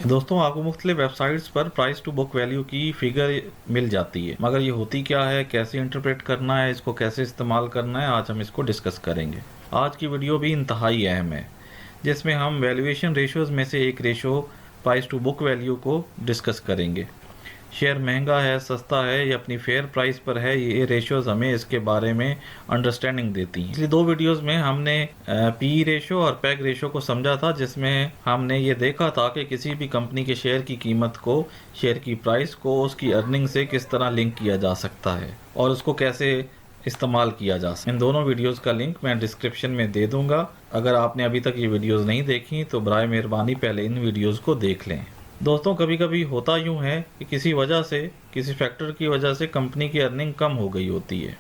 दोस्तों, आपको मुख्तलिफ वेबसाइट्स पर प्राइस टू बुक वैल्यू की फ़िगर मिल जाती है, मगर ये होती क्या है, कैसे इंटरप्रेट करना है, इसको कैसे इस्तेमाल करना है, आज हम इसको डिस्कस करेंगे। आज की वीडियो भी इंतहाई अहम है, जिसमें हम वैल्यूएशन रेशोज़ में से एक ratio price to book value को डिस्कस करेंगे। शेयर महंगा है, सस्ता है या अपनी फेयर प्राइस पर है, ये रेशोज़ हमें इसके बारे में अंडरस्टैंडिंग देती हैं। इसलिए दो वीडियोस में हमने पी रेशो और पैग रेशो को समझा था, जिसमें हमने ये देखा था कि किसी भी कंपनी के शेयर की कीमत को, शेयर की प्राइस को उसकी अर्निंग से किस तरह लिंक किया जा सकता है और उसको कैसे इस्तेमाल किया जा सकता है। इन दोनों वीडियोस का लिंक मैं डिस्क्रिप्शन में दे दूंगा। अगर आपने अभी तक ये वीडियोस नहीं देखी तो बराए मेहरबानी पहले इन वीडियोस को देख लें। दोस्तों, कभी कभी होता यूँ है कि किसी वजह से, किसी फैक्टर की वजह से कंपनी की अर्निंग कम हो गई होती है,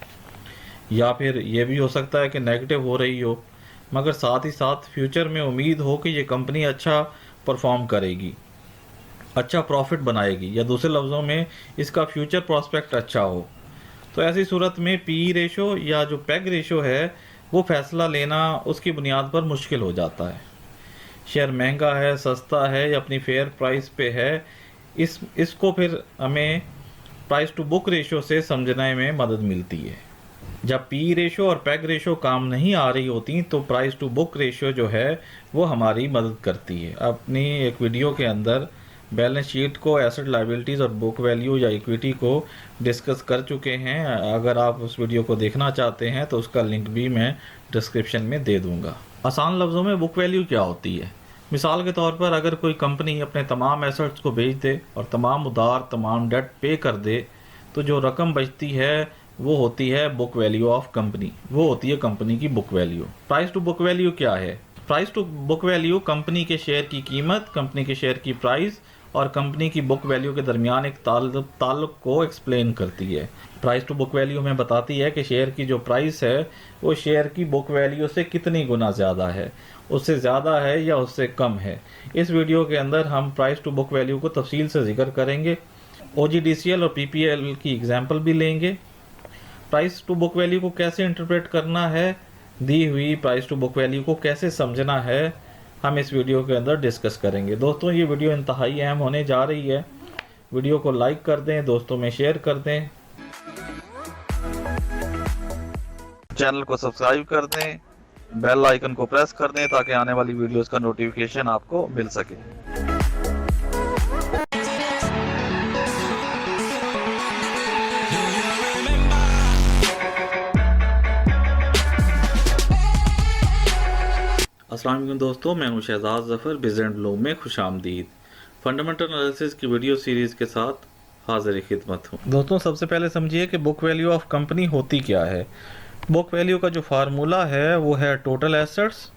या फिर ये भी हो सकता है कि नेगेटिव हो रही हो, मगर साथ ही साथ फ्यूचर में उम्मीद हो कि ये कंपनी अच्छा परफॉर्म करेगी, अच्छा प्रॉफिट बनाएगी, या दूसरे लफ्ज़ों में इसका फ्यूचर प्रॉस्पेक्ट अच्छा हो। तो ऐसी सूरत में पी रेशो या जो पैग रेशो है वो फैसला लेना उसकी बुनियाद पर मुश्किल हो जाता है। शेयर महंगा है, सस्ता है या अपनी फेयर प्राइस पे है, इसको फिर हमें प्राइस टू बुक रेशो से समझने में मदद मिलती है। जब पी रेशो और पैग रेशो काम नहीं आ रही होती तो प्राइस टू बुक रेशो जो है वो हमारी मदद करती है। अपनी एक वीडियो के अंदर बैलेंस शीट को, एसेट लायबिलिटीज़ और बुक वैल्यू या इक्विटी को डिस्कस कर चुके हैं। अगर आप उस वीडियो को देखना चाहते हैं तो उसका लिंक भी मैं डिस्क्रिप्शन में दे दूंगा। आसान लफ्ज़ों में बुक वैल्यू क्या होती है? मिसाल के तौर पर अगर कोई कंपनी अपने तमाम एसेट्स को बेच दे और तमाम उधार, तमाम डेट पे कर दे, तो जो रकम बचती है वो होती है बुक वैल्यू ऑफ कंपनी, वो होती है कंपनी की book value. Price to book value क्या है? Price to book value company के शेयर की कीमत, कंपनी के शेयर की प्राइस और कंपनी की बुक वैल्यू के दरमियान एक ताल्लुक को एक्सप्लेन करती है। प्राइस टू बुक वैल्यू हमें बताती है कि शेयर की जो प्राइस है वो शेयर की बुक वैल्यू से कितनी गुना ज़्यादा है, उससे ज़्यादा है या उससे कम है। इस वीडियो के अंदर हम प्राइस टू बुक वैल्यू को तफसील से जिक्र करेंगे, OGDCL और PPL की एग्जांपल भी लेंगे। प्राइस टू बुक वैल्यू को कैसे इंटरप्रेट करना है, दी हुई प्राइस टू बुक वैल्यू को कैसे समझना है, हम इस वीडियो के अंदर डिस्कस करेंगे। दोस्तों, ये वीडियो इंतहाई अहम होने जा रही है। वीडियो को लाइक कर दें, दोस्तों में शेयर कर दें, चैनल को सब्सक्राइब कर दें, बेल आइकन को प्रेस कर दें ताकि आने वाली वीडियोस का नोटिफिकेशन आपको मिल सके। अस्सलाम वालेकुम दोस्तों, मैं हूं शहजाद ज़फ़र, बिज़नेस ब्लॉग में खुशामदीद। फंडामेंटल एनालिसिस की वीडियो सीरीज़ के साथ हाजिर खिदमत हूं। दोस्तों, सबसे पहले समझिए कि बुक वैल्यू ऑफ कंपनी होती क्या है। बुक वैल्यू का जो फार्मूला है वो है टोटल एसेट्स।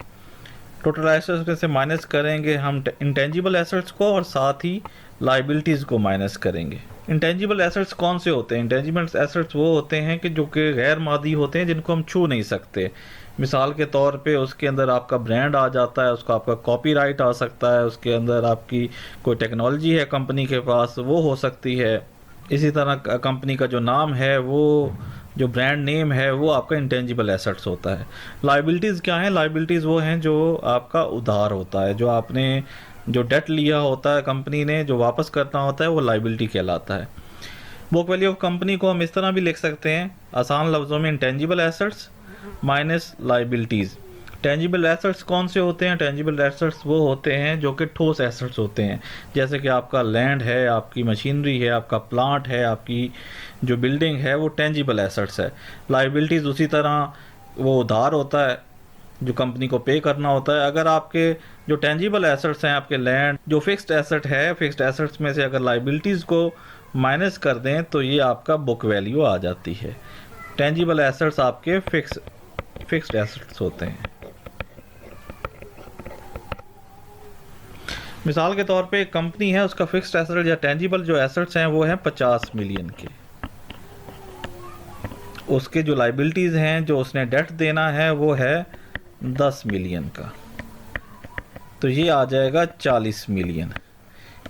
टोटल एसेट्स में से माइनस करेंगे हम इंटेंजिबल एसेट्स को और साथ ही लाइबिलिटीज़ को माइनस करेंगे। इंटेंजिबल एसेट्स कौन से होते हैं? इंटेंजिबल एसेट्स वो होते हैं कि जो कि गैर मादी होते हैं, जिनको हम छू नहीं सकते। मिसाल के तौर पे उसके अंदर आपका ब्रांड आ जाता है, उसका आपका कॉपीराइट आ सकता है, उसके अंदर आपकी कोई टेक्नोलॉजी है कंपनी के पास, वो हो सकती है। इसी तरह कंपनी का जो नाम है, वो जो ब्रांड नेम है, वो आपका इंटेंजिबल एसेट्स होता है। लाइबिलिटीज़ क्या है? लाइबिलिटीज़ वो हैं जो आपका उधार होता है, जो आपने जो डेट लिया होता है कंपनी ने, जो वापस करना होता है, वो लाइबिलिटी कहलाता है। बुक वैल्यू ऑफ कंपनी को हम इस तरह भी लिख सकते हैं, आसान लफ्ज़ों में, intangible assets minus liabilities. Tangible assets कौन से होते हैं? टेंजिबल एसेट्स वो होते हैं जो कि ठोस एसेट्स होते हैं, जैसे कि आपका लैंड है, आपकी मशीनरी है, आपका प्लांट है, आपकी जो बिल्डिंग है, वो टेंजिबल एसेट्स है। लाइबिलिटीज़ उसी तरह वो उधार होता है जो कंपनी को पे करना होता है। अगर आपके जो टेंजिबल एसेट्स हैं, आपके लैंड जो फिक्स्ड एसेट है, फिक्स्ड एसेट्स में से अगर लाइबिलिटीज़ को माइनस कर दें तो ये आपका बुक वैल्यू आ जाती है। टेंजिबल एसेट्स आपके फिक्स्ड एसेट्स होते हैं। मिसाल के तौर पे एक कंपनी है, उसका फिक्स्ड एसेट या टेंजिबल जो एसेट्स हैं वो हैं 50 मिलियन के। उसके जो लाइबिलिटीज़ हैं, जो उसने डेट देना है, वो है 10 मिलियन का, तो ये आ जाएगा 40 मिलियन।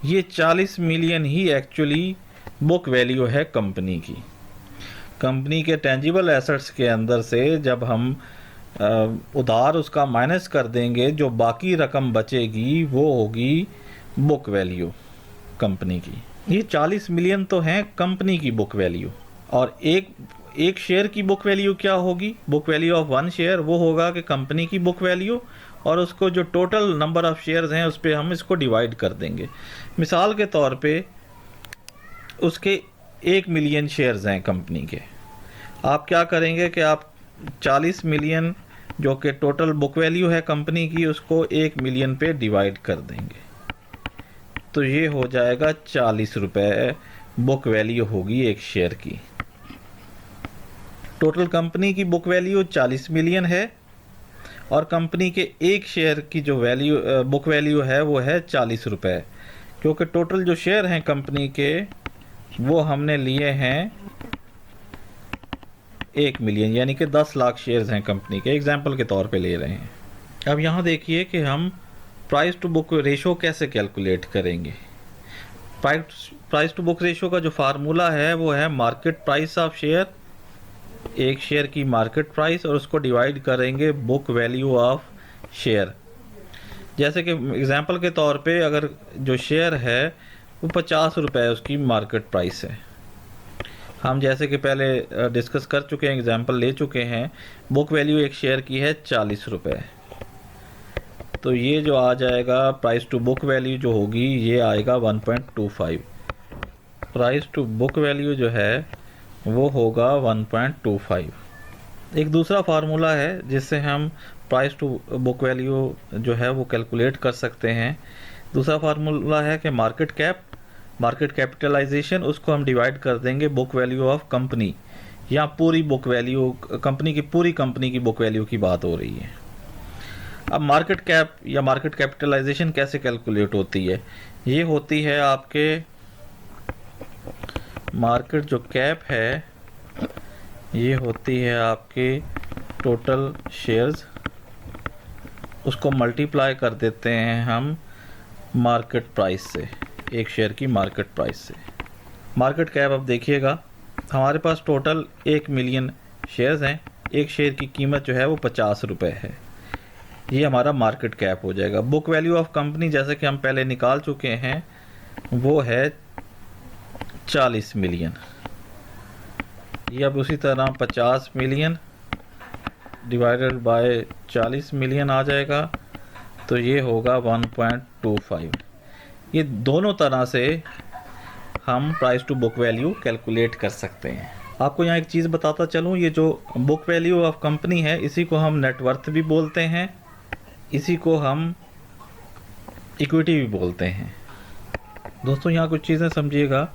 ये 40 मिलियन ही एक्चुअली बुक वैल्यू है कंपनी की। कंपनी के टेंजिबल एसेट्स के अंदर से जब हम उधार उसका माइनस कर देंगे, जो बाकी रकम बचेगी वो होगी बुक वैल्यू कंपनी की। ये 40 मिलियन तो है कंपनी की बुक वैल्यू, और एक शेयर की बुक वैल्यू क्या होगी? Book value of one share वो होगा कि कंपनी की बुक वैल्यू, और उसको जो टोटल नंबर ऑफ शेयर्स हैं उस पर हम इसको डिवाइड कर देंगे। मिसाल के तौर पे उसके 1 मिलियन शेयर्स हैं कंपनी के। आप क्या करेंगे कि आप 40 मिलियन जो कि टोटल बुक वैल्यू है कंपनी की, उसको 1 मिलियन पे डिवाइड कर देंगे, तो ये हो जाएगा 40 रुपये बुक वैल्यू होगी एक शेयर की। टोटल कंपनी की बुक वैल्यू 40 मिलियन है, और कंपनी के एक शेयर की जो वैल्यू बुक वैल्यू है वो है 40 रुपये, क्योंकि टोटल जो शेयर हैं कंपनी के वो हमने लिए हैं 1 मिलियन, यानी कि 10 लाख शेयर्स हैं कंपनी के, एग्जाम्पल के तौर पे ले रहे हैं। अब यहाँ देखिए कि हम प्राइस टू बुक रेशो कैसे कैलकुलेट करेंगे। प्राइस टू बुक रेशो का जो फार्मूला है वो है मार्केट प्राइस ऑफ शेयर, एक शेयर की मार्केट प्राइस, और उसको डिवाइड करेंगे बुक वैल्यू ऑफ शेयर। जैसे कि एग्जांपल के तौर पे अगर जो शेयर है वो 50 रुपये उसकी मार्केट प्राइस है, हम जैसे कि पहले डिस्कस कर चुके हैं, एग्जांपल ले चुके हैं, बुक वैल्यू एक शेयर की है 40 रुपये, तो ये जो आ जाएगा प्राइस टू बुक वैल्यू जो होगी ये आएगा 1.25। प्राइस टू बुक वैल्यू जो है वो होगा 1.25। एक दूसरा फार्मूला है जिससे हम प्राइस टू बुक वैल्यू जो है वो कैलकुलेट कर सकते हैं। दूसरा फार्मूला है कि मार्केट कैपिटलाइजेशन, उसको हम डिवाइड कर देंगे बुक वैल्यू ऑफ कंपनी, या पूरी बुक वैल्यू कंपनी की बुक वैल्यू की बात हो रही है। अब मार्केट कैप या मार्केट कैपिटलाइजेशन कैसे कैलकुलेट होती है? ये होती है आपके मार्केट जो कैप है ये होती है आपके टोटल शेयर्स, उसको मल्टीप्लाई कर देते हैं हम मार्केट प्राइस से, एक शेयर की मार्केट प्राइस से। मार्केट कैप अब देखिएगा, हमारे पास टोटल 1 मिलियन शेयर्स हैं, एक शेयर की कीमत जो है वो 50 रुपये है, ये हमारा मार्केट कैप हो जाएगा। बुक वैल्यू ऑफ कंपनी जैसे कि हम पहले निकाल चुके हैं वो है 40 मिलियन, ये अब उसी तरह 50 मिलियन डिवाइडेड बाय 40 मिलियन आ जाएगा, तो ये होगा 1.25। ये दोनों तरह से हम price to book value calculate कर सकते हैं। आपको यहाँ एक चीज़ बताता चलूँ, ये जो बुक वैल्यू ऑफ कंपनी है इसी को हम नेटवर्थ भी बोलते हैं, इसी को हम इक्विटी भी बोलते हैं। दोस्तों यहाँ कुछ चीज़ें समझिएगा,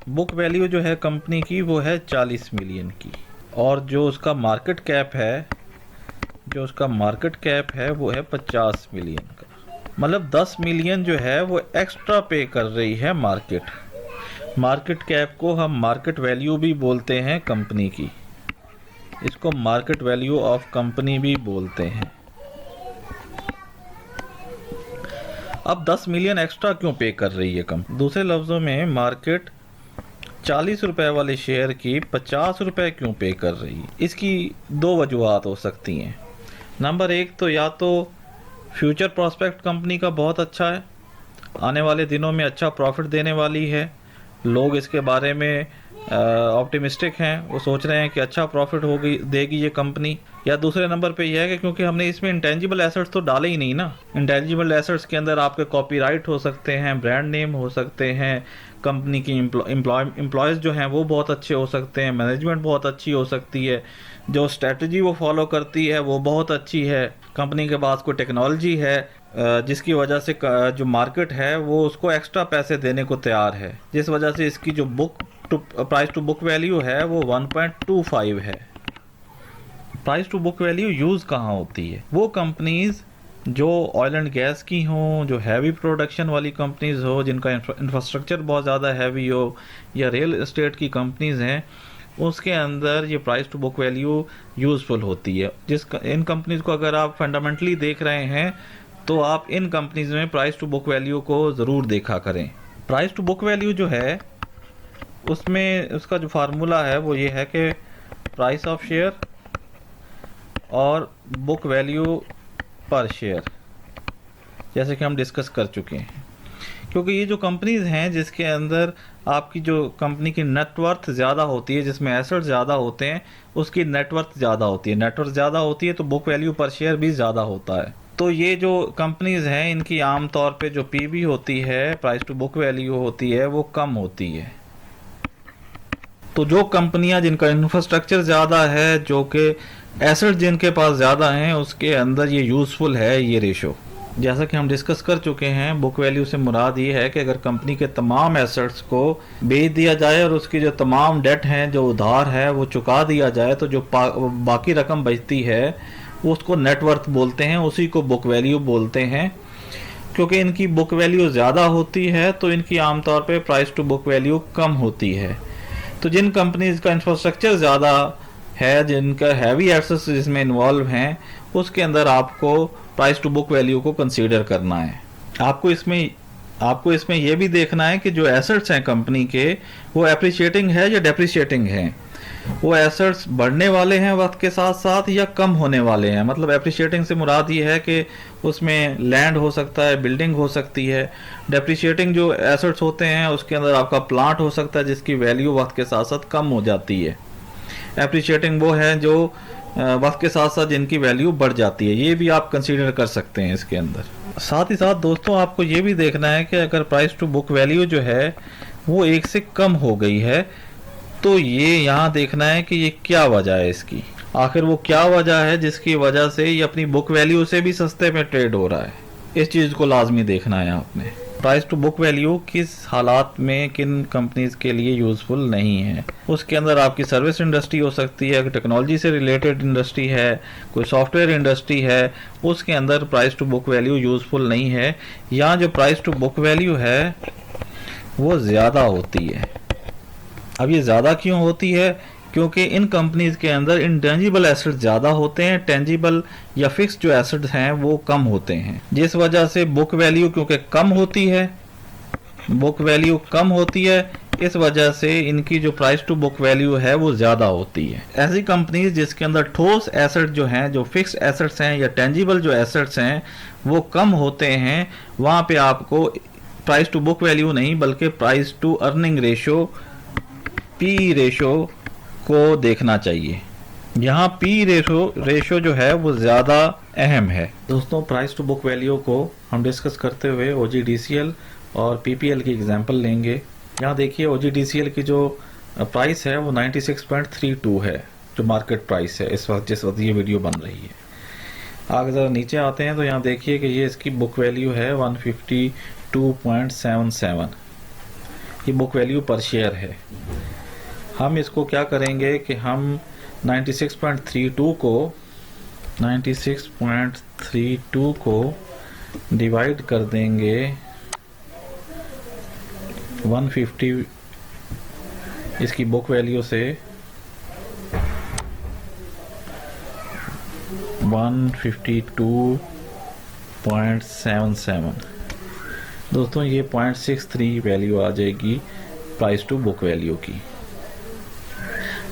बुक वैल्यू जो है कंपनी की वो है 40 मिलियन की, और जो उसका मार्केट कैप है वो है 50 मिलियन का, मतलब 10 मिलियन जो है वो एक्स्ट्रा पे कर रही है मार्केट कैप को हम मार्केट वैल्यू भी बोलते हैं कंपनी की, इसको मार्केट वैल्यू ऑफ कंपनी भी बोलते हैं। अब 10 मिलियन एक्स्ट्रा क्यों पे कर रही है कंपनी? दूसरे लफ्ज़ों में मार्केट 40 रुपये वाले शेयर की 50 रुपये क्यों पे कर रही है? इसकी दो वजूहात हो सकती हैं। नंबर एक तो या तो फ्यूचर प्रॉस्पेक्ट कंपनी का बहुत अच्छा है, आने वाले दिनों में अच्छा प्रॉफिट देने वाली है, लोग इसके बारे में ऑप्टिमिस्टिक हैं, वो सोच रहे हैं कि अच्छा प्रॉफिट देगी ये कंपनी। या दूसरे नंबर पे यह है कि क्योंकि हमने इसमें इंटेंजिबल एसेट्स तो डाले ही नहीं ना। इंटेंजिबल एसेट्स के अंदर आपके कॉपीराइट हो सकते हैं, ब्रांड नेम हो सकते हैं, कंपनी की एम्प्लॉयज़ जो हैं वो बहुत अच्छे हो सकते हैं, मैनेजमेंट बहुत अच्छी हो सकती है, जो स्ट्रेटजी वो फॉलो करती है वो बहुत अच्छी है, कंपनी के पास कोई टेक्नोलॉजी है जिसकी वजह से जो मार्केट है वो उसको एक्स्ट्रा पैसे देने को तैयार है, जिस वजह से इसकी जो प्राइस टू बुक वैल्यू है वो 1.25 है। Price to book value use कहाँ होती है? वो कंपनीज़ जो ऑयल एंड गैस की हों, जो हैवी प्रोडक्शन वाली कंपनीज़ हो, जिनका इंफ्रास्ट्रक्चर बहुत ज़्यादा हैवी हो, या रियल एस्टेट की कंपनीज़ हैं, उसके अंदर ये price to book value useful होती है। इन कंपनीज़ को अगर आप फंडामेंटली देख रहे हैं तो आप इन कंपनीज़ में प्राइस टू बुक वैल्यू को ज़रूर देखा करें। प्राइस टू बुक वैल्यू जो है उसमें उसका जो फार्मूला है वो ये है कि प्राइस ऑफ शेयर और बुक वैल्यू पर शेयर, जैसे कि हम डिस्कस कर चुके हैं क्योंकि ये जो कंपनीज हैं जिसके अंदर आपकी जो कंपनी की नेटवर्थ ज़्यादा होती है, जिसमें एसेट ज़्यादा होते हैं, उसकी नेटवर्थ ज़्यादा होती है। नेटवर्थ ज़्यादा होती है तो बुक वैल्यू पर शेयर भी ज़्यादा होता है। तो ये जो कंपनीज हैं इनकी आमतौर पे जो पीबी होती है, प्राइस टू बुक वैल्यू होती है, वो कम होती है। तो जो कंपनियां जिनका इंफ्रास्ट्रक्चर ज़्यादा है, जो कि एसेट जिनके पास ज़्यादा हैं, उसके अंदर ये यूज़फुल है ये रेशो। जैसा कि हम डिस्कस कर चुके हैं, बुक वैल्यू से मुराद ये है कि अगर कंपनी के तमाम एसेट्स को बेच दिया जाए और उसकी जो तमाम डेट हैं, जो उधार है, वो चुका दिया जाए, तो जो बाकी रकम बचती है उसको नेटवर्थ बोलते हैं, उसी को बुक वैल्यू बोलते हैं। क्योंकि इनकी बुक वैल्यू ज़्यादा होती है तो इनकी आमतौर पे प्राइस टू बुक वैल्यू कम होती है। तो जिन कंपनीज का इंफ्रास्ट्रक्चर ज़्यादा है, जिनका हैवी एसेट्स जिसमें इन्वॉल्व हैं, उसके अंदर आपको प्राइस टू बुक वैल्यू को कंसीडर करना है। आपको इसमें यह भी देखना है कि जो एसेट्स हैं कंपनी के, वो एप्रिशिएटिंग है या डेप्रिशिएटिंग हैं। वो एसेट्स बढ़ने वाले हैं वक्त के साथ साथ या कम होने वाले हैं। मतलब एप्रिशिएटिंग से मुराद ये है कि उसमें लैंड हो सकता है, बिल्डिंग हो सकती है। डेप्रिशिएटिंग जो एसेट्स होते हैं उसके अंदर आपका प्लांट हो सकता है जिसकी वैल्यू वक्त के साथ साथ कम हो जाती है। एप्रिशिएटिंग वो है जो वक्त के साथ साथ जिनकी वैल्यू बढ़ जाती है। ये भी आप कंसीडर कर सकते हैं इसके अंदर। साथ ही साथ दोस्तों आपको ये भी देखना है कि अगर प्राइस टू बुक वैल्यू जो है वो 1 से कम हो गई है तो ये यहाँ देखना है कि ये क्या वजह है इसकी। आखिर वो क्या वजह है जिसकी वजह से ये अपनी बुक वैल्यू से भी सस्ते में ट्रेड हो रहा है। इस चीज़ को लाजमी देखना है आपने। प्राइस टू बुक वैल्यू किस हालात में किन कंपनीज के लिए यूज़फुल नहीं है। उसके अंदर आपकी सर्विस इंडस्ट्री हो सकती है, टेक्नोलॉजी से रिलेटेड इंडस्ट्री है, कोई सॉफ्टवेयर इंडस्ट्री है, उसके अंदर price to book value useful नहीं है। यहाँ जो प्राइस टू बुक वैल्यू है वो ज़्यादा होती है। अब ये ज़्यादा क्यों होती है? क्योंकि इन कंपनीज के अंदर इंटेंजिबल एसेट ज़्यादा होते हैं, टेंजिबल या फिक्स जो एसेट्स हैं वो कम होते हैं, जिस वजह से बुक वैल्यू क्योंकि कम होती है, बुक वैल्यू कम होती है, इस वजह से इनकी जो प्राइस टू बुक वैल्यू है वो ज़्यादा होती है। ऐसी कंपनीज जिसके अंदर ठोस एसेट जो हैं, जो फिक्स एसेट्स हैं या टेंजिबल जो एसेट्स हैं वो कम होते हैं, वहाँ पे आपको प्राइस टू बुक वैल्यू नहीं बल्कि price to earning ratio, P ratio को देखना चाहिए। यहाँ पी रेशो जो है वो ज़्यादा अहम है। दोस्तों प्राइस टू बुक वैल्यू को हम डिस्कस करते हुए OGDCL और PPL की एग्जांपल लेंगे। यहाँ देखिए OGDCL की जो प्राइस है वो 96.32 है, जो मार्केट प्राइस है इस वक्त जिस वक्त ये वीडियो बन रही है। आगे ज़रा नीचे आते हैं तो यहाँ देखिए कि ये इसकी बुक वैल्यू है 152.77। ये बुक वैल्यू पर शेयर है। हम इसको क्या करेंगे कि हम 96.32 को डिवाइड कर देंगे 150 इसकी बुक वैल्यू से, 152.77। दोस्तों ये 0.63 वैल्यू आ जाएगी प्राइस टू बुक वैल्यू की।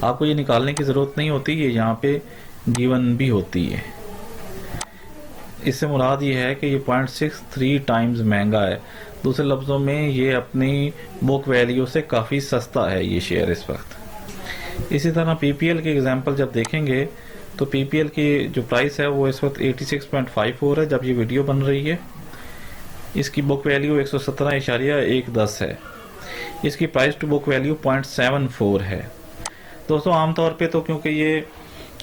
आपको ये निकालने की ज़रूरत नहीं होती, ये यहाँ पे गिवन भी होती है। इससे मुराद ये है कि ये 0.63 टाइम्स महंगा है। दूसरे लफ्ज़ों में ये अपनी बुक वैल्यू से काफ़ी सस्ता है ये शेयर इस वक्त। इसी तरह PPL के एग्जांपल जब देखेंगे तो PPL की जो प्राइस है वो इस वक्त 86.54 है जब ये वीडियो बन रही है। इसकी बुक वैल्यू 117.10 है। इसकी प्राइस टू बुक वैल्यू 0.74 है। दोस्तों आमतौर पे तो क्योंकि ये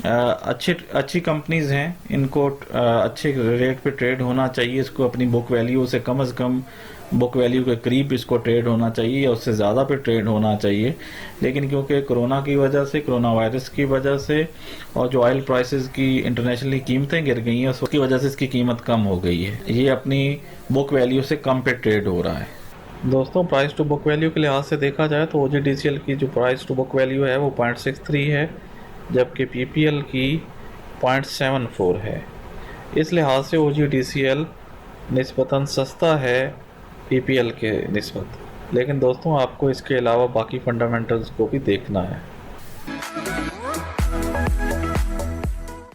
अच्छी कंपनीज हैं, इनको अच्छे रेट पे ट्रेड होना चाहिए। इसको अपनी बुक वैल्यू से कम बुक वैल्यू के करीब इसको ट्रेड होना चाहिए या उससे ज़्यादा पे ट्रेड होना चाहिए। लेकिन क्योंकि कोरोना की वजह से, कोरोना वायरस की वजह से और जो ऑयल प्राइसेस की इंटरनेशनली कीमतें गिर गई हैं उसकी वजह से इसकी कीमत कम हो गई है। ये अपनी बुक वैल्यू से कम पे ट्रेड हो रहा है। दोस्तों प्राइस टू बुक वैल्यू के लिहाज से देखा जाए तो OGDCL की जो प्राइस टू बुक वैल्यू है वो 0.63 है, जबकि PPL की 0.74 है। इस लिहाज से OGDCL निस्बतन सस्ता है PPL के निस्बत। लेकिन दोस्तों आपको इसके अलावा बाकी फंडामेंटल्स को भी देखना है।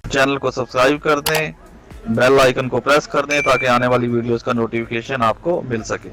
चैनल को सब्सक्राइब कर दें, बेल आइकन को प्रेस कर दें ताकि आने वाली वीडियोस का नोटिफिकेशन आपको मिल सके।